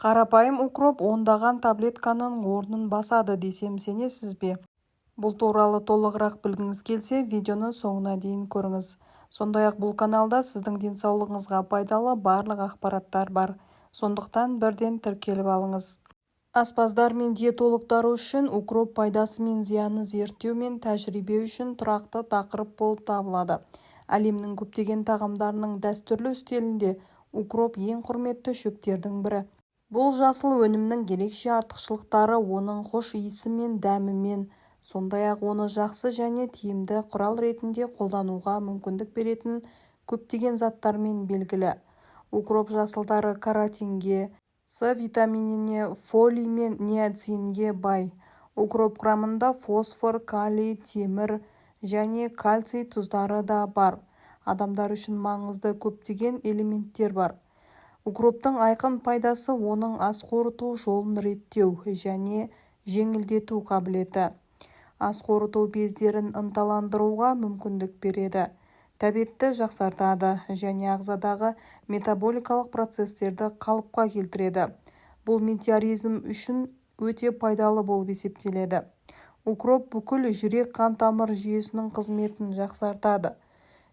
Қарапайым укроп ондаған таблетканың орнын басады десем сенесіз бе? Бұл туралы толығырақ білгіңіз келсе, видеоны соңына дейін көріңіз. Сондай-ақ бұл каналда сіздің денсаулығыңызға пайдалы барлық ақпараттар бар. Сондықтан бірден тіркеліп алыңыз. Аспаздар мен диетологтар үшін укроп пайдасы мен зияны зерттеу мен тәжірибе үшін тұрақты тақырып болып табылады. Әлемнің көптеген тағамдарының дәстүрлі үстелінде укроп ең құрметті шөптердің бірі. Бұл жасыл өнімнің ерекше артықшылықтары оның хош иісі мен дәмімен, сондай-ақ оны жақсы және тиімді құрал ретінде қолдануға мүмкіндік беретін көптеген заттармен белгілі. Укроп жасылдары каротинге, С витаминіне, фолий мен ниацинге бай. Укроп құрамында фосфор, калий, темір және кальций тұздары да бар. Адамдар үшін маңызды көптеген элементтер бар. Укроптың айқын пайдасы оның ас қорыту жолын реттеу және жеңілдету қабілеті. Ас қорыту бездерін ынталандыруға мүмкіндік береді, тәбетті жақсартады және ағзадағы метаболикалық процестерді қалыпқа келтіреді. Бұл метеоризм үшін өте пайдалы болып есептеледі. Укроп бүкіл жүрек-қан тамыр жүйесінің қызметін жақсартады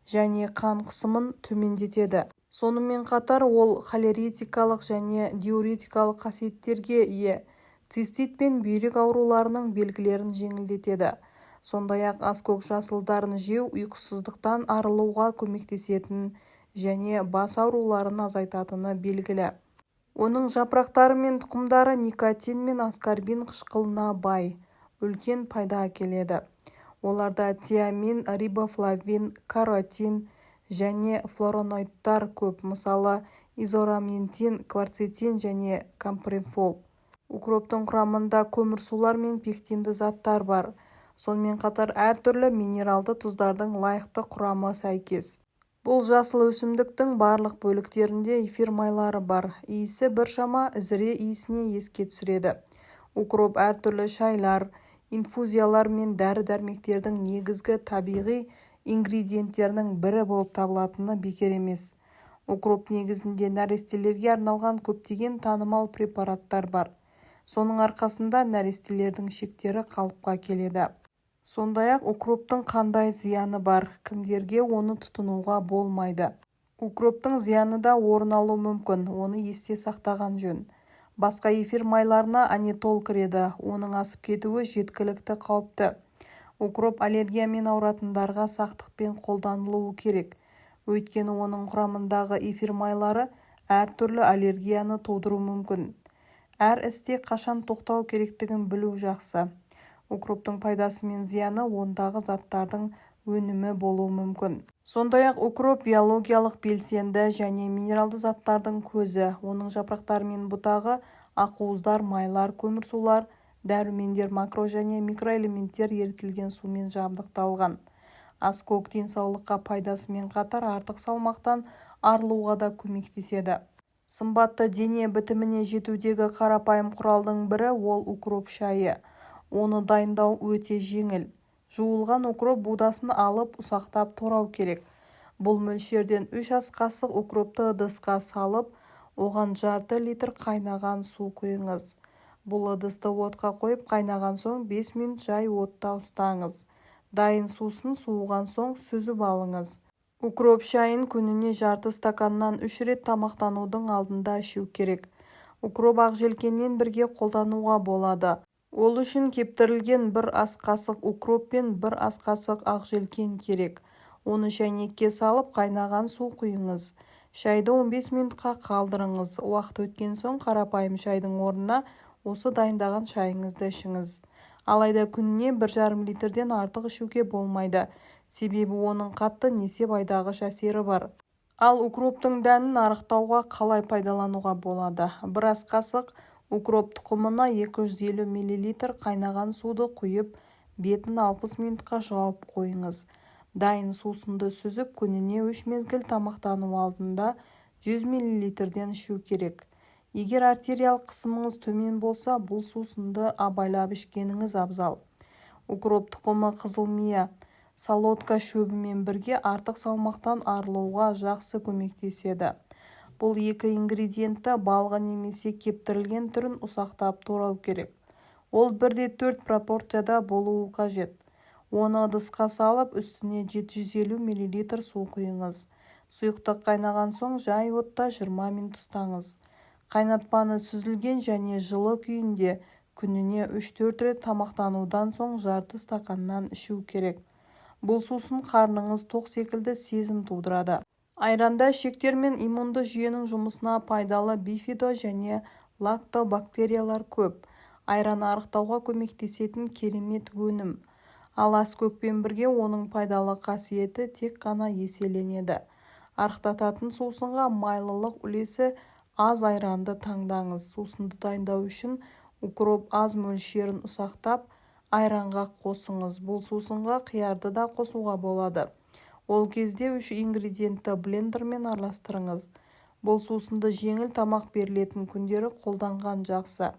және қан қысымын төмендетеді. Сонымен қатар ол холеретикалық және диуретикалық қасиеттерге ие. Цистит пен бүйрек ауруларының белгілерін жеңілдетеді. Сондай-ақ аскөк жасылдарын жеу ұйқысыздықтан арылуға көмектесетін және бас ауруларын азайтатыны белгілі. Оның жапырақтары мен тұқымдары никотин мен аскорбин қышқылына бай, үлкен пайда әкеледі. Оларда тиамин, рибофлавин, каротин және флавоноидтар көп, мысалы изораментин, кварцетин және кампрефол. Укроптың құрамында көмірсулар мен пектинді заттар бар. Сонымен қатар әртүрлі минералды тұздардың лайықты құрамы сәйкес. Бұл жасыл өсімдіктің барлық бөліктерінде эфир майлары бар. Иісі біршама зіре иісіне еске түсіреді. Укроп әртүрлі шайлар, инфузиялар мен дәрі-дәрмектердің негізгі табиғи ингредиенттерінің бірі болып табылатыны бекер емес. Укроп негізінде нәрестелерге арналған көптеген танымал препараттар бар. Соның арқасында нәрестелердің шектері қалыпқа келеді. Сондай-ақ укроптың қандай зияны бар, кімдерге оны тұтынуға болмайды. Укроптың зияны да орын алуы мүмкін, оны есте сақтаған жөн. Басқа эфир майларына анетол кіреді, оның асып кетуі жеткілікті қауіпті. Укроп аллергиямен ауыратындарға сақтықпен қолданылуы керек, өйткені оның құрамындағы эфир майлары әртүрлі аллергияны тудыруы мүмкін. Әр істе қашан тоқтау керектігін білу жақсы. Укроптың пайдасы мен зияны ондағы заттардың өнімі болуы мүмкін. Сондай-ақ укроп биологиялық белсенді және минералды заттардың көзі. Оның жапырақтары мен бұтағы ақуыздар, майлар, көмірсулар, дәрумендер, макро және микроэлементтер ерітілген сумен жабдықталған. Аскөк денсаулыққа пайдасымен қатар артық салмақтан арылуға да көмектеседі. Сымбатты дене бітіміне жетудегі қарапайым құралдың бірі ол укроп шайы. Оны дайындау өте жеңіл. Жуылған укроп будасын алып ұсақтап турау керек. Бұл мөлшерден 3 ас қасық укропты ыдысқа салып, оған жарты литр қайнаған су құйыңыз. Бұл ыдысты отқа қойып қайнаған соң 5 минут жай отта ұстаңыз. Дайын сусын суыған соң сүзіп алыңыз. Укроп шайын күніне жарты стаканнан 3 рет тамақтанудың алдында ішу керек. Укроп ақжелкенмен бірге қолдануға болады. Ол үшін кептірілген 1 ас қасық укроп пен 1 ас қасық ақжелкен керек. Оны шәйнекке салып қайнаған су құйыңыз. Шайды 15 минутқа қалдырыңыз. Уақыт өткен соң қарапайым шайдың орнына осы дайындаған шайыңызды ішіңіз. Алайда күніне 1,5 литрден артық ішуге болмайды, себебі оның қатты несеп айдағыш әсері бар. Ал укроптың дәнін арықтауға қалай пайдалануға болады? 1 ас қасық укроп тұқымына 250 мл қайнаған суды құйып, бетін 60 минутқа жауып қойыңыз. Дайын сусынды сүзіп, күніне 3 мезгіл тамақтану алдында 100 мл-ден ішу керек. Егер артериялық қысымыңыз төмен болса, бұл сусынды абайлап ішкеніңіз абзал. Укроп тұқымы қызылмия, солодка шөбімен бірге артық салмақтан арылуға жақсы көмектеседі. Бұл екі ингредиентті балға немесе кептірілген түрін ұсақтап турау керек. Ол 1:4 пропорцияда болуы қажет. Оны ыдысқа салып, үстіне 750 мл су құйыңыз. Сұйықтық қайнаған соң жай отта 20 минут ұстаңыз. Қайнатпаны сүзілген және жылы күйінде күніне 3-4 рет тамақтанудан соң жарты стақаннан ішу керек. Бұл сусын қарныңыз тоқ секілді сезім тудырады. Айранда шектер мен иммунды жүйенің жұмысына пайдалы бифидо және лактобактериялар көп. Айран арықтауға көмектесетін керемет өнім. Ал аскөкпен бірге оның пайдалы қасиеті тек қана еселенеді. Арықтататын сусынға майлылық үлесі аз айранды таңдаңыз. Сусынды дайындау үшін укроп аз мөлшерін ұсақтап, айранға қосыңыз. Бұл сусынға қиярды да қосуға болады. Ол кезде 3 ингредиентті блендермен араластырыңыз. Бұл сусынды жеңіл тамақ берілетін күндері қолданған жақсы.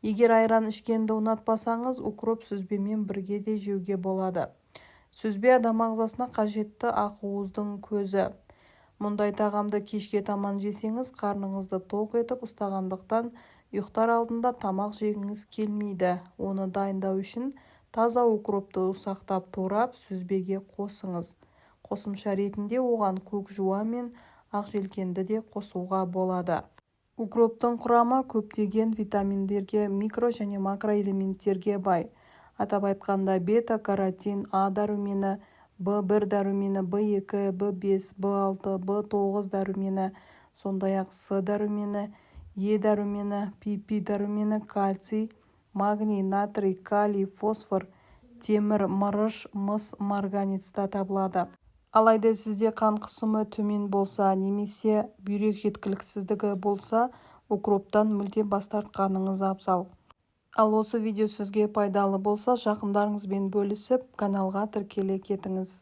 Егер айран ішкенді ұнатпасаңыз, укроп сүзбемен бірге де жеуге болады. Сүзбе адам ағзасына қажетті ақуыздың көзі. Мұндай тағамды кешке таман жесеңіз, қарныңызды тоқ етіп ұстағандықтан ұйықтар алдында тамақ жегіңіз келмейді. Оны дайындау үшін таза укропты ұсақтап турап, сүзбеге қосыңыз. Қосымша ретінде оған көк жуа мен ақ желкенді де қосуға болады. Укроптың құрамы көптеген витаминдерге, микро және макроэлементтерге бай. Атап айтқанда бета-каротин, А дәрумені, В1 дәрумені, В2, В5, В6, В9 дәрумені, сондай-ақ С дәрумені, Е дәрумені, pp дәрумені, кальций, магний, натрий, калий, фосфор, темір, мырыш, мыс, марганецта табылады. Алайда сізде қан қысымы төмен болса, немесе бүйрек жеткіліксіздігі болса, укроптан мүлде бас тартқаныңыз абзал. Ал осы видео сізге пайдалы болса, жақындарыңызбен бөлісіп, каналға тіркеле кетіңіз.